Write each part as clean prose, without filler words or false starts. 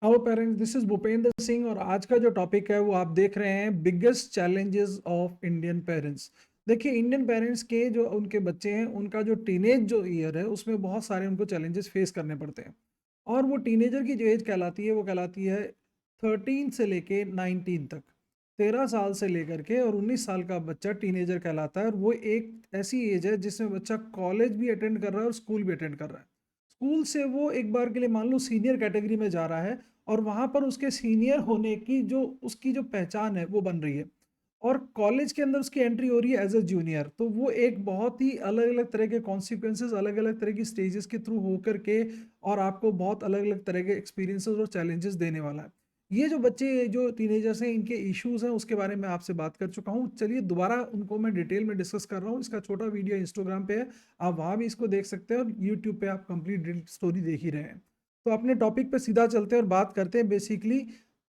Hello parents, this is Bhupendra Singh और आज का जो टॉपिक है वो आप देख रहे हैं biggest challenges of Indian parents. देखिए, इंडियन पेरेंट्स के जो उनके बच्चे हैं उनका जो टीनेज जो ईयर है उसमें बहुत सारे उनको चैलेंजेस फेस करने पड़ते हैं। और वो टीनेजर की जो एज कहलाती है वो कहलाती है 13 से लेके 19 तक। 13 साल से लेकर के और 19 साल का बच्चा टीनेजर कहलाता है। और वो एक ऐसी एज है जिसमें बच्चा कॉलेज भी अटेंड कर रहा है और स्कूल भी अटेंड कर रहा है। स्कूल से वो एक बार के लिए मान लो सीनियर कैटेगरी में जा रहा है और वहाँ पर उसके सीनियर होने की जो उसकी जो पहचान है वो बन रही है। और कॉलेज के अंदर उसकी एंट्री हो रही है एज अ जूनियर, तो वो एक बहुत ही अलग अलग तरह के कॉन्सिक्वेंसेस, अलग अलग तरह की स्टेजेस के थ्रू होकर के और आपको बहुत अलग अलग तरह के एक्सपीरियंसेस और चैलेंजेस देने वाला है। ये जो बच्चे जो टीनेजर्स हैं इनके इश्यूज हैं उसके बारे में आपसे बात कर चुका हूँ। चलिए दोबारा उनको मैं डिटेल में डिस्कस कर रहा हूँ। इसका छोटा वीडियो इंस्टाग्राम पे है, आप वहाँ भी इसको देख सकते हैं और यूट्यूब पे आप कंप्लीट स्टोरी देख ही रहे हैं। तो अपने टॉपिक पे सीधा चलते हैं और बात करते हैं बेसिकली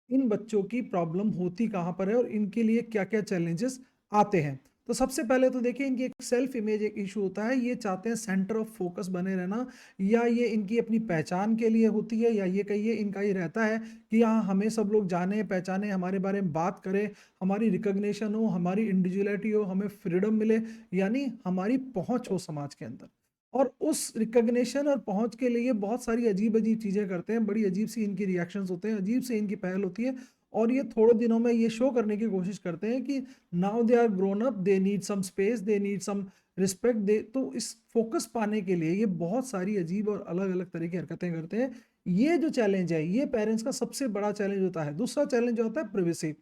इन बच्चों की प्रॉब्लम होती कहाँ पर है और इनके लिए क्या-क्या चैलेंजेस आते हैं। तो सबसे पहले तो देखिए, इनकी एक सेल्फ इमेज एक इशू होता है। ये चाहते हैं सेंटर ऑफ फोकस बने रहना, या ये इनकी अपनी पहचान के लिए होती है, या ये कहिए इनका ये रहता है कि हाँ, हमें सब लोग जाने पहचाने, हमारे बारे में बात करें, हमारी रिकॉग्निशन हो, हमारी इंडिविजुअलिटी हो, हमें फ्रीडम मिले, यानी हमारी पहुंच हो समाज के अंदर। और उस रिकॉग्निशन और पहुंच के लिए बहुत सारी अजीब-अजीब चीज़ें करते हैं, बड़ी अजीब सी इनकी रिएक्शंस होते हैं, अजीब सी इनकी पहल होती है। और ये थोड़े दिनों में ये शो करने की कोशिश करते हैं कि now they are grown up, they need some space, they need some respect. दे तो इस फोकस पाने के लिए ये बहुत सारी अजीब और अलग-अलग तरह की हरकतें करते हैं। ये जो चैलेंज है, ये पेरेंट्स का सबसे बड़ा चैलेंज होता है। दूसरा चैलेंज होता है प्राइवेसी।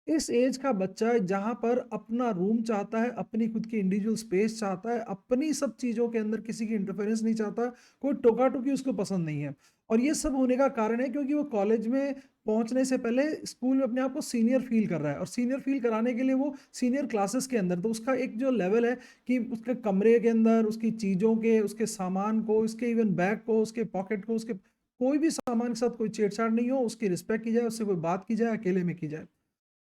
इस एज का बच्चा जहाँ पर अपना रूम चाहता है, अपनी खुद की इंडिविजुअल स्पेस चाहता है, अपनी सब चीज़ों के अंदर किसी की इंटरफेरेंस नहीं चाहता, कोई टोका-टोकी उसको पसंद नहीं है। और ये सब होने का कारण है क्योंकि वो कॉलेज में पहुँचने से पहले स्कूल में अपने आप को सीनियर फ़ील कर रहा है, और सीनियर फ़ील कराने के लिए वो सीनियर क्लासेस के अंदर तो उसका एक जो लेवल है कि उसके कमरे के अंदर, उसकी चीज़ों के, उसके सामान को, उसके इवन बैग को, उसके पॉकेट को, उसके कोई भी सामान के साथ कोई छेड़छाड़ नहीं हो, उसकी रिस्पेक्ट की जाए, उससे कोई बात की जाए, अकेले में की जाए।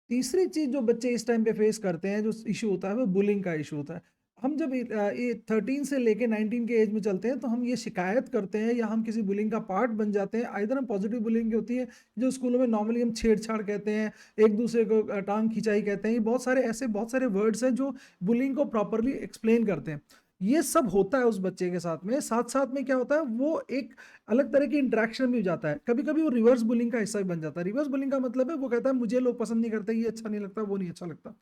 तीसरी चीज़ जो बच्चे इस टाइम पे फेस करते हैं, जो इश्यू होता है, वो बुलिंग का इश्यू होता है। हम जब ये 13 से लेके 19 के एज में चलते हैं, तो हम ये शिकायत करते हैं या हम किसी बुलिंग का पार्ट बन जाते हैं। आइदर हम पॉजिटिव बुलिंग की होती है, जो स्कूलों में नॉर्मली हम छेड़छाड़ कहते हैं, एक-दूसरे को टाँग खिंचाई कहते हैं। ये बहुत सारे वर्ड्स हैं जो बुलिंग को प्रॉपर्ली एक्सप्लेन करते हैं। ये सब होता है उस बच्चे के साथ में। साथ-साथ में क्या होता है, वो एक अलग तरह की इंटरेक्शन भी हो जाता है। कभी-कभी वो रिवर्स बुलिंग का हिस्सा भी बन जाता है। रिवर्स बुलिंग का मतलब है वो कहता है मुझे लोग पसंद नहीं करते, ये अच्छा नहीं लगता, वो नहीं अच्छा लगता।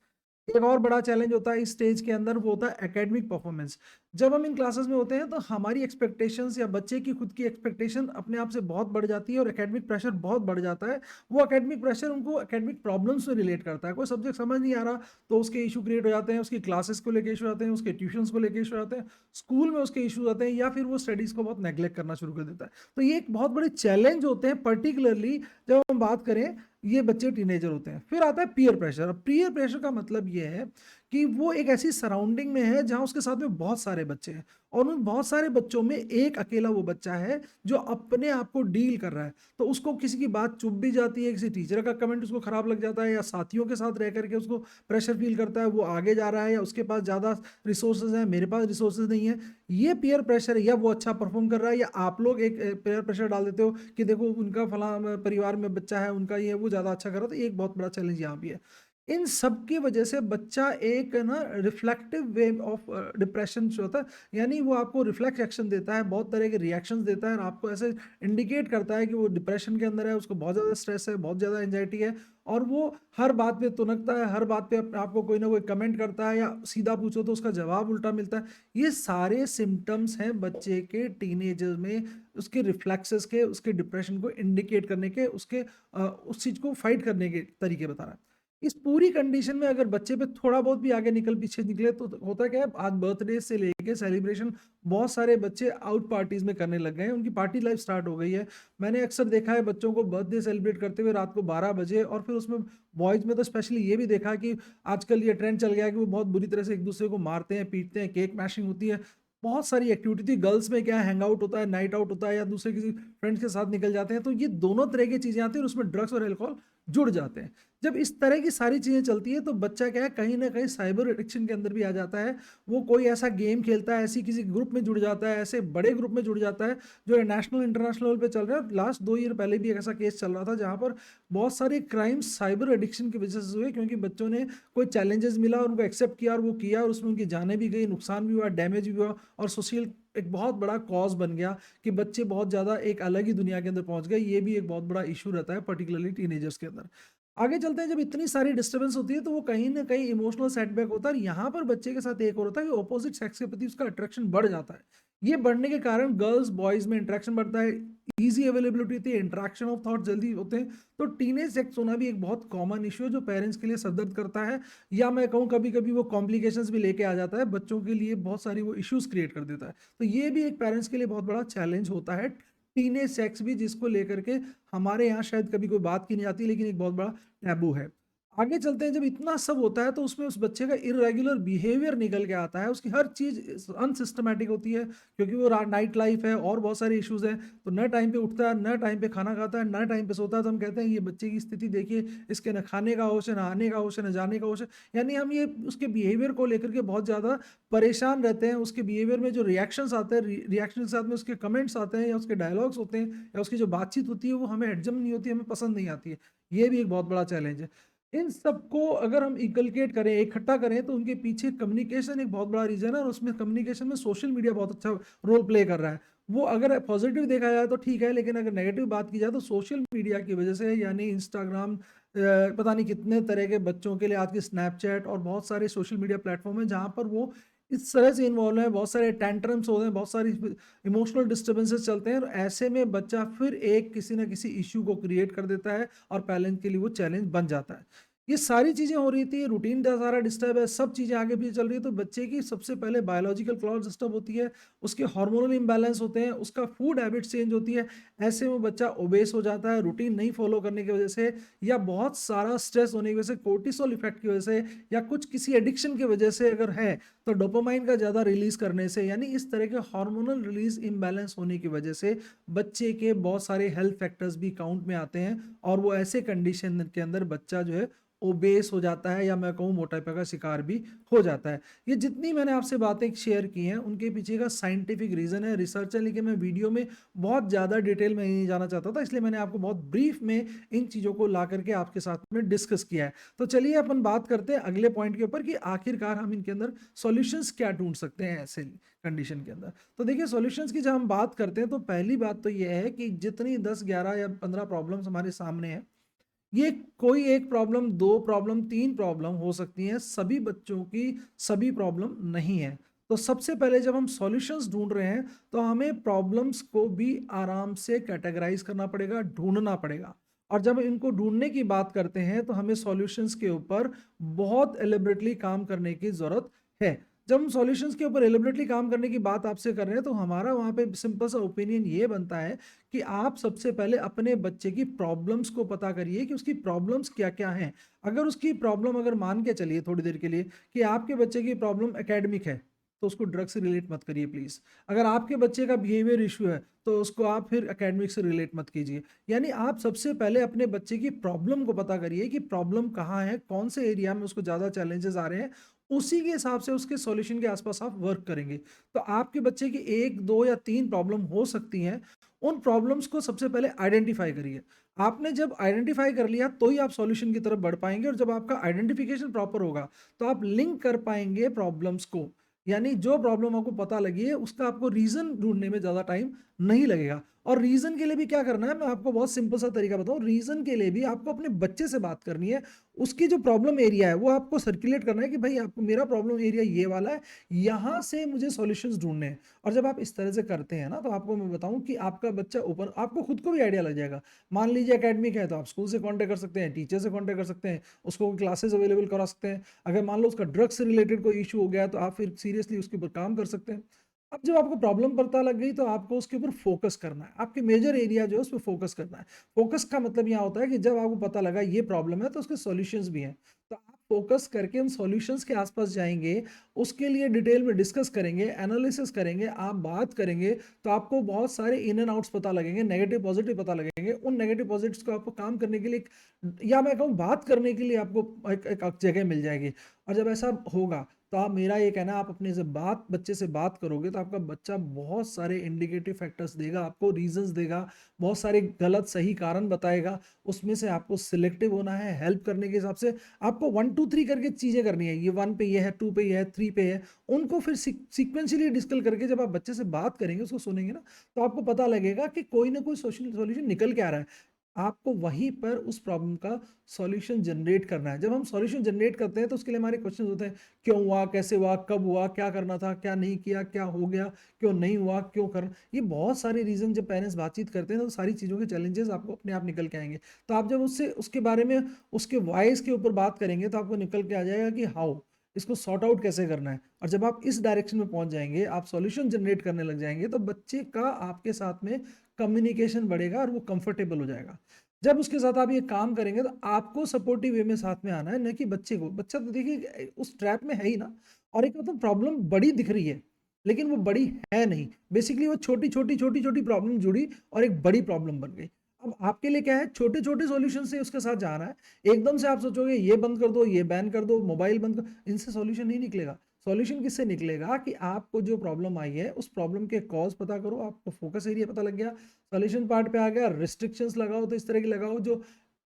एक और बड़ा चैलेंज होता है इस स्टेज के अंदर, वो होता है एकेडमिक परफॉर्मेंस। जब हम इन क्लासेस में होते हैं तो हमारी एक्सपेक्टेशंस या बच्चे की खुद की एक्सपेक्टेशन अपने आप से बहुत बढ़ जाती है और एकेडमिक प्रेशर बहुत बढ़ जाता है। वो एकेडमिक प्रेशर उनको एकेडमिक प्रॉब्लम्स से रिलेट करता है। कोई सब्जेक्ट समझ नहीं आ रहा तो उसके इशू क्रिएट हो जाते हैं, उसकी क्लासेस को लेके इशू आते हैं, उसके ट्यूशंस को लेके इशू आते हैं, स्कूल में उसके इश्यूज आते हैं, या फिर वो स्टडीज़ को बहुत नेग्लेक्ट करना शुरू कर देता है। तो ये एक बहुत बड़े चैलेंज होते हैं, पर्टिकुलरली जब हम बात करें, ये बच्चे टीनेजर होते हैं। फिर आता है पीयर प्रेशर। अब पीयर प्रेशर का मतलब ये है कि वो एक ऐसी सराउंडिंग में है जहाँ उसके साथ में बहुत सारे बच्चे हैं, और उन बहुत सारे बच्चों में एक अकेला वो बच्चा है जो अपने आप को डील कर रहा है। तो उसको किसी की बात चुभ भी जाती है, किसी टीचर का कमेंट उसको खराब लग जाता है, या साथियों के साथ रह करके उसको प्रेशर फील करता है, वो आगे जा रहा है या उसके पास ज़्यादा रिसोर्सेज हैं, मेरे पास रिसोर्सेज नहीं है। ये पीयर प्रेशर है, या वो अच्छा परफॉर्म कर रहा है, या आप लोग एक पीयर प्रेशर डाल देते हो कि देखो उनका फला परिवार में बच्चा है, उनका ये वो ज़्यादा अच्छा कर रहा है। तो ये एक बहुत बड़ा चैलेंज यहाँ भी है। इन सब की वजह से बच्चा एक ना रिफ्लेक्टिव वे ऑफ डिप्रेशन जो होता है, यानी वो आपको रिफ्लेक्स एक्शन देता है, बहुत तरह के रिएक्शंस देता है और आपको ऐसे इंडिकेट करता है कि वो डिप्रेशन के अंदर है, उसको बहुत ज़्यादा स्ट्रेस है, बहुत ज़्यादा एंजाइटी है, और वो हर बात पे तुनकता है, हर बात पे आपको कोई ना कोई कमेंट करता है, या सीधा पूछो तो उसका जवाब उल्टा मिलता है। ये सारे सिम्टम्स हैं बच्चे के टीनेजर में, उसके रिफ्लेक्सेस के, उसके डिप्रेशन को इंडिकेट करने के, उसके उस चीज़ को फाइट करने के तरीके बता रहा है। इस पूरी कंडीशन में अगर बच्चे पे थोड़ा बहुत भी आगे निकल पीछे निकले तो होता क्या है, आज बर्थडे से लेके सेलिब्रेशन बहुत सारे बच्चे आउट पार्टीज में करने लग गए हैं, उनकी पार्टी लाइफ स्टार्ट हो गई है। मैंने अक्सर देखा है बच्चों को बर्थडे सेलिब्रेट करते हुए रात को 12 बजे, और फिर उसमें बॉयज में तो स्पेशली ये भी देखा कि आजकल ये ट्रेंड चल गया है कि वो बहुत बुरी तरह से एक दूसरे को मारते हैं, पीटते हैं, केक मैशिंग होती है, बहुत सारी एक्टिविटी थी। गर्ल्स में क्या है, हैंग आउट होता है, नाइट आउट होता है, या दूसरे किसी फ्रेंड्स के साथ निकल जाते हैं। तो ये दोनों तरह की चीजें आती हैं और उसमें ड्रग्स और अल्कोहल जुड़ जाते हैं। जब इस तरह की सारी चीज़ें चलती है तो बच्चा क्या है, कहीं न कहीं साइबर एडिक्शन के अंदर भी आ जाता है। वो कोई ऐसा गेम खेलता है, ऐसी किसी ग्रुप में जुड़ जाता है, ऐसे बड़े ग्रुप में जुड़ जाता है जो नेशनल इंटरनेशनल लेवल पे चल रहा है। लास्ट 2 ईयर पहले भी एक ऐसा केस चल रहा था जहाँ पर बहुत सारे क्राइम्स साइबर एडिक्शन की वजह से हुए, क्योंकि बच्चों ने कोई चैलेंजेस मिला, उनको एक्सेप्ट किया और वो किया, और उसमें उनकी जानें भी गई, नुकसान भी हुआ, डैमेज भी हुआ, और सोशल एक बहुत बड़ा कॉज बन गया कि बच्चे बहुत ज़्यादा एक अलग ही दुनिया के अंदर पहुंच गए। ये भी एक बहुत बड़ा इशू रहता है पर्टिकुलरली टीनेजर्स के अंदर। आगे चलते हैं, जब इतनी सारी डिस्टर्बेंस होती है तो वो कहीं न कहीं इमोशनल सेटबैक होता है, और यहाँ पर बच्चे के साथ एक और होता है कि ऑपोजिट सेक्स के प्रति उसका अट्रैक्शन बढ़ जाता है। ये बढ़ने के कारण गर्ल्स बॉयज़ में इंटरेक्शन बढ़ता है, ईज़ी अवेलेबिलिटी होती है, इंटरेक्शन ऑफ थॉट जल्दी होते हैं। तो टीनेज सेक्स होना भी एक बहुत कॉमन इश्यू है जो पेरेंट्स के लिए सर दर्द करता है, या मैं कहूँ कभी-कभी वो कॉम्प्लिकेशंस भी लेके आ जाता है, बच्चों के लिए बहुत सारी वो इश्यूज़ क्रिएट कर देता है। तो ये भी एक पेरेंट्स के लिए बहुत बड़ा चैलेंज होता है, टीनेज सेक्स भी, जिसको लेकर के हमारे यहाँ शायद कभी कोई बात की नहीं जाती, लेकिन एक बहुत बड़ा टैबू है। आगे चलते हैं, जब इतना सब होता है तो उसमें उस बच्चे का इर्रेगुलर बिहेवियर निकल के आता है, उसकी हर चीज़ अनसिस्टमैटिक होती है, क्योंकि वो नाइट लाइफ है और बहुत सारे इश्यूज़ हैं। तो न टाइम पे उठता है, न टाइम पे खाना खाता है, न टाइम पे सोता है। तो हम कहते हैं ये बच्चे की स्थिति देखिए, इसके न खाने का होश है, न आने का होश है, न जाने का होश है। यानी हम ये उसके बिहेवियर को लेकर के बहुत ज़्यादा परेशान रहते हैं। उसके बिहेवियर में जो रिएक्शंस आते हैं, रिएक्शन के साथ में उसके कमेंट्स आते हैं, या उसके डायलॉग्स होते हैं, या उसकी जो बातचीत होती है वो हमें एडजम नहीं होती, हमें पसंद नहीं आती है। ये भी एक बहुत बड़ा चैलेंज है। इन सबको अगर हम इनकलकेट करें, इकट्ठा करें, तो उनके पीछे कम्युनिकेशन एक बहुत बड़ा रीज़न है, और उसमें कम्युनिकेशन में सोशल मीडिया बहुत अच्छा रोल प्ले कर रहा है। वो अगर पॉजिटिव देखा जाए तो ठीक है, लेकिन अगर नेगेटिव बात की जाए तो सोशल मीडिया की वजह से, यानी इंस्टाग्राम, पता नहीं कितने तरह के बच्चों के लिए आज के स्नैपचैट और बहुत सारे सोशल मीडिया प्लेटफॉर्म हैं जहाँ पर वो इस तरह से इन्वॉल्व है, बहुत सारे टेंट्रम्स होते हैं, बहुत सारी इमोशनल डिस्टर्बेंसेस चलते हैं, और ऐसे में बच्चा फिर एक किसी ना किसी इश्यू को क्रिएट कर देता है, और पेरेंट्स के लिए वो चैलेंज बन जाता है। ये सारी चीज़ें हो रही थी, रूटीन का सारा डिस्टर्ब है, सब चीज़ें आगे पीछे चल रही है, तो बच्चे की सबसे पहले बायोलॉजिकल क्लॉक डिस्टर्ब होती है, उसके हार्मोनल इम्बैलेंस होते हैं, उसका फूड हैबिट चेंज होती है। ऐसे में बच्चा ओबेस हो जाता है, रूटीन नहीं फॉलो करने की वजह से, या बहुत सारा स्ट्रेस होने की वजह से, कोर्टिसोल इफेक्ट की वजह से, या कुछ किसी एडिक्शन की वजह से अगर है, तो डोपामाइन का ज़्यादा रिलीज करने से, यानी इस तरह के हार्मोनल रिलीज इम्बैलेंस होने की वजह से बच्चे के बहुत सारे हेल्थ फैक्टर्स भी काउंट में आते हैं, और वो ऐसे कंडीशन के अंदर बच्चा जो है ओबेस हो जाता है, या मैं कहूँ मोटापे का शिकार भी हो जाता है। ये जितनी मैंने आपसे बातें शेयर की हैं, उनके पीछे का साइंटिफिक रीज़न है, रिसर्च है, लेकिन मैं वीडियो में बहुत ज़्यादा डिटेल में नहीं जाना चाहता था, इसलिए मैंने आपको बहुत ब्रीफ में इन चीज़ों को ला करके आपके साथ में डिस्कस किया है। तो चलिए अपन बात करते हैं अगले पॉइंट के ऊपर कि आखिरकार हम इनके अंदर सॉल्यूशंस क्या ढूँढ सकते हैं ऐसे कंडीशन के अंदर। तो देखिए, सॉल्यूशंस की जब हम बात करते हैं तो पहली बात तो ये है कि जितनी 10, 11 या 15 प्रॉब्लम्स हमारे सामने हैं, ये कोई एक प्रॉब्लम, 2 प्रॉब्लम, 3 प्रॉब्लम हो सकती हैं, सभी बच्चों की सभी प्रॉब्लम नहीं है। तो सबसे पहले जब हम सॉल्यूशंस ढूँढ रहे हैं, तो हमें प्रॉब्लम्स को भी आराम से कैटेगराइज़ करना पड़ेगा, ढूँढना पड़ेगा। और जब इनको ढूँढने की बात करते हैं, तो हमें सॉल्यूशंस के ऊपर बहुत एलिबरेटली काम करने की ज़रूरत है। जब हम सॉल्यूशंस के ऊपर एलिबरेटली काम करने की बात आपसे कर रहे हैं, तो हमारा वहाँ पे सिंपल सा ओपिनियन ये बनता है कि आप सबसे पहले अपने बच्चे की प्रॉब्लम्स को पता करिए कि उसकी प्रॉब्लम्स क्या-क्या हैं। अगर उसकी प्रॉब्लम, अगर मान के चलिए थोड़ी देर के लिए कि आपके बच्चे की प्रॉब्लम एकेडमिक है, तो उसको ड्रग से रिलेट मत करिए प्लीज़। अगर आपके बच्चे का बिहेवियर इश्यू है, तो उसको आप फिर एकेडमिक से रिलेट मत कीजिए। यानी आप सबसे पहले अपने बच्चे की प्रॉब्लम को पता करिए कि प्रॉब्लम कहाँ है, कौन से एरिया में उसको ज़्यादा चैलेंजेस आ रहे हैं, उसी के हिसाब से उसके सॉल्यूशन के आस-पास आप वर्क करेंगे। तो आपके बच्चे की 1, 2 या 3 प्रॉब्लम हो सकती हैं, उन प्रॉब्लम्स को सबसे पहले आइडेंटिफाई करिए। आपने जब आइडेंटिफाई कर लिया, तो ही आप सॉल्यूशन की तरफ बढ़ पाएँगे, और जब आपका आइडेंटिफिकेशन प्रॉपर होगा, तो आप लिंक कर पाएँगे प्रॉब्लम्स को। यानी जो प्रॉब्लम आपको पता लगी है, उसका आपको रीज़न ढूँढने में ज़्यादा टाइम नहीं लगेगा। और रीज़न के लिए भी क्या करना है, मैं आपको बहुत सिंपल सा तरीका बताऊँ। रीज़न के लिए भी आपको अपने बच्चे से बात करनी है। उसकी जो प्रॉब्लम एरिया है, वो आपको सर्कुलेट करना है कि भाई, आपको मेरा प्रॉब्लम एरिया ये वाला है, यहाँ से मुझे सॉल्यूशंस ढूँढने हैं। और जब आप इस तरह से करते हैं ना, तो आपको मैं बताऊँ कि आपका बच्चा ओपन, आपको खुद को भी आइडिया लग जाएगा। मान लीजिए एकेडमिक है, तो आप स्कूल से कॉन्टैक्ट कर सकते हैं, टीचर से कॉन्टैक्ट कर सकते हैं, उसको क्लासेस अवेलेबल करा सकते हैं। अगर मान लो उसका ड्रग्स से रिलेटेड कोई इश्यू हो गया, तो आप फिर सीरियसली उसके ऊपर काम कर सकते हैं। अब जब आपको प्रॉब्लम पता लग गई, तो आपको उसके ऊपर फोकस करना है। आपके मेजर एरिया जो है, उस पे फोकस करना है। फोकस का मतलब यहाँ होता है कि जब आपको पता लगा ये प्रॉब्लम है, तो उसके सॉल्यूशंस भी हैं। तो आप फोकस करके उन सॉल्यूशंस के आसपास जाएँगे, उसके लिए डिटेल में डिस्कस करेंगे, एनालिसिस करेंगे, आप बात करेंगे, तो आपको बहुत सारे इन एंड आउट्स पता लगेंगे, नेगेटिव, पॉजिटिव पता लगेंगे। उन नेगेटिव पॉजिटिव्स को आपको काम करने के लिए या मैं कहूँ बात करने के लिए आपको एक जगह मिल जाएगी। और जब ऐसा होगा तो आप, मेरा ये कहना है, आप अपने से बच्चे से बात करोगे तो आपका बच्चा बहुत सारे इंडिकेटिव फैक्टर्स देगा, आपको रीजंस देगा, बहुत सारे गलत सही कारण बताएगा। उसमें से आपको सिलेक्टिव होना है, हेल्प करने के हिसाब से आपको 1 2 3 करके चीजें करनी है। ये 1 पे ये है, 2 पे ये है, 3 पे है, उनको फिर सीक्वेंशियली डिस्कल करके जब आप बच्चे से बात करेंगे, उसको सुनेंगे ना, तो आपको पता लगेगा कि कोई ना कोई सोल्यूशन निकल के आ रहा है। आपको वहीं पर उस प्रॉब्लम का सॉल्यूशन जनरेट करना है। जब हम सॉल्यूशन जनरेट करते हैं तो उसके लिए हमारे क्वेश्चन होते हैं, क्यों हुआ, कैसे हुआ, कब हुआ, क्या करना था, क्या नहीं किया, क्या हो गया, क्यों नहीं हुआ, क्यों कर, ये बहुत सारे रीजन जब पेरेंट्स बातचीत करते हैं तो सारी चीज़ों के चैलेंजेस आपको अपने आप निकल के आएंगे। तो आप जब उससे उसके बारे में उसके वॉइस के ऊपर बात करेंगे तो आपको निकल के आ जाएगा कि हाउ इसको सॉर्ट आउट कैसे करना है। और जब आप इस डायरेक्शन में पहुंच जाएंगे, आप सॉल्यूशन जनरेट करने लग जाएंगे, तो बच्चे का आपके साथ में कम्युनिकेशन बढ़ेगा और वो कंफर्टेबल हो जाएगा। जब उसके साथ आप ये काम करेंगे तो आपको सपोर्टिव वे में साथ में आना है, न कि बच्चे को। बच्चा तो देखिए उस ट्रैप में है ही ना। और एक मतलब प्रॉब्लम बड़ी दिख रही है लेकिन वो बड़ी है नहीं, बेसिकली वो छोटी छोटी छोटी छोटी प्रॉब्लम जुड़ी और एक बड़ी प्रॉब्लम बन गई। अब आपके लिए क्या है, छोटे छोटे सॉल्यूशन से उसके साथ जाना है। एकदम से आप सोचोगे ये बंद कर दो, ये बैन कर दो, मोबाइल बंद कर, इनसे सॉल्यूशन नहीं निकलेगा। सॉल्यूशन किससे निकलेगा कि आपको जो प्रॉब्लम आई है उस प्रॉब्लम के कॉज पता करो, आपको फोकस एरिया पता लग गया, सॉल्यूशन पार्ट पे आ गया, रिस्ट्रिक्शंस लगाओ तो इस तरह की लगाओ जो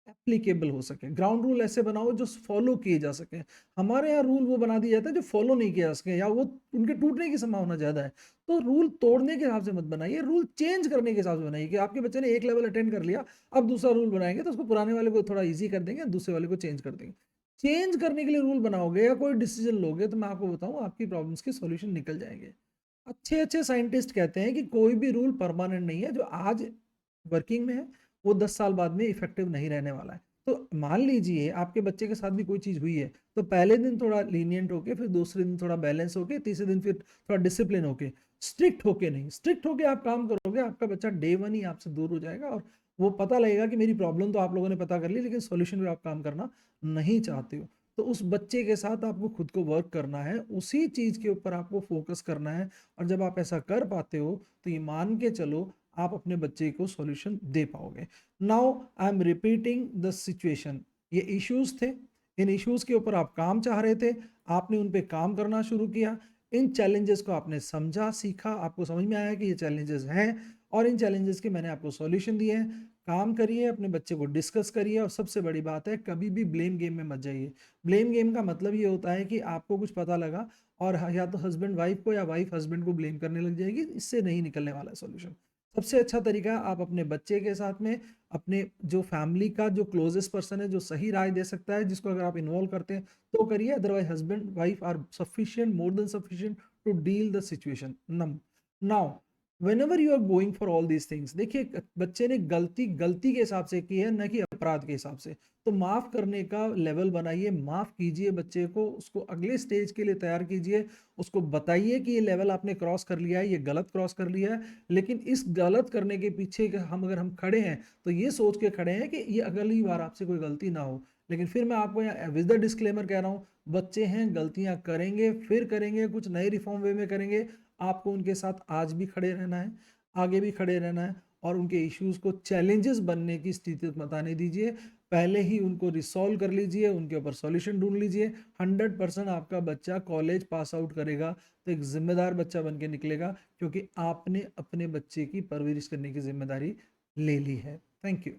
एप्लीकेबल हो सके, ग्राउंड रूल ऐसे बनाओ जो फॉलो किए जा सके। हमारे यहाँ रूल वो बना दिए जाते हैं जो फॉलो नहीं किए जा सके या वो उनके टूटने की संभावना ज्यादा है। तो रूल तोड़ने के हिसाब से मत बनाइए, रूल चेंज करने के हिसाब से बनाइए। कि आपके बच्चे ने एक लेवल अटेंड कर लिया, अब दूसरा रूल बनाएंगे तो उसको पुराने वाले को थोड़ा ईजी कर देंगे, दूसरे वाले को चेंज कर देंगे। चेंज करने के लिए रूल बनाओगे या कोई डिसीजन लोगे तो मैं आपको बताऊं आपकी प्रॉब्लम्स के सॉल्यूशन निकल जाएंगे। अच्छे अच्छे साइंटिस्ट कहते हैं कि कोई भी रूल परमानेंट नहीं है, जो आज वर्किंग में है वो 10 साल बाद में इफेक्टिव नहीं रहने वाला है। तो मान लीजिए आपके बच्चे के साथ भी कोई चीज हुई है, तो पहले दिन थोड़ा लीनियंट होके, फिर दूसरे दिन थोड़ा बैलेंस होके, तीसरे दिन फिर थोड़ा डिसिप्लिन होके, स्ट्रिक्ट होके नहीं, स्ट्रिक्ट होके आप काम करोगे, आपका बच्चा डे 1 ही आपसे दूर हो जाएगा। और वो पता लगेगा कि मेरी प्रॉब्लम तो आप लोगों ने पता कर ली लेकिन सॉल्यूशन पे आप काम करना नहीं चाहते हो। तो उस बच्चे के साथ आपको खुद को वर्क करना है, उसी चीज के ऊपर आपको फोकस करना है। और जब आप ऐसा कर पाते हो तो ये मान के चलो आप अपने बच्चे को सॉल्यूशन दे पाओगे। Now I am repeating the situation. ये इश्यूज थे, इन इश्यूज के ऊपर आप काम चाह रहे थे, आपने उन पे काम करना शुरू किया, इन चैलेंजेस को आपने समझा, सीखा, आपको समझ में आया कि ये चैलेंजेस हैं और इन चैलेंजेस के मैंने आपको सॉल्यूशन दिए हैं। काम करिए, अपने बच्चे को डिस्कस करिए, और सबसे बड़ी बात है कभी भी ब्लेम गेम में मत जाइए। ब्लेम गेम का मतलब ये होता है कि आपको कुछ पता लगा और या तो हस्बैंड वाइफ को या वाइफ हस्बैंड को ब्लेम करने लग जाएगी, इससे नहीं निकलने वाला है सॉल्यूशन। सबसे अच्छा तरीका, आप अपने बच्चे के साथ में अपने जो फैमिली का जो क्लोजेस्ट पर्सन है, जो सही राय दे सकता है, जिसको अगर आप इन्वॉल्व करते हैं तो करिए, otherwise husband wife are sufficient, more than sufficient to deal the situation. Now whenever you are going for all these things, देखिए बच्चे ने गलती गलती के हिसाब से की है, न कि अपराध के हिसाब से। तो माफ करने का लेवल बनाइए, माफ कीजिए बच्चे को, उसको अगले स्टेज के लिए तैयार कीजिए, उसको बताइए कि ये लेवल आपने क्रॉस कर लिया है, ये गलत क्रॉस कर लिया है। लेकिन इस गलत करने के पीछे हम खड़े हैं तो ये सोच के खड़े हैं कि ये अगली बार आपसे कोई गलती ना हो। लेकिन फिर मैं आपको यहाँ विद द डिस्क्लेमर कह रहा हूँ, बच्चे हैं, गलतियां करेंगे, फिर करेंगे, कुछ नए रिफॉर्म वे में करेंगे। आपको उनके साथ आज भी खड़े रहना है, आगे भी खड़े रहना है, और उनके इश्यूज को चैलेंजेस बनने की स्थिति मत आने दीजिए। पहले ही उनको रिसॉल्व कर लीजिए, उनके ऊपर सॉल्यूशन ढूंढ लीजिए। 100% आपका बच्चा कॉलेज पास आउट करेगा तो एक जिम्मेदार बच्चा बन के निकलेगा, क्योंकि आपने अपने बच्चे की परवरिश करने की जिम्मेदारी ले ली है। Thank you.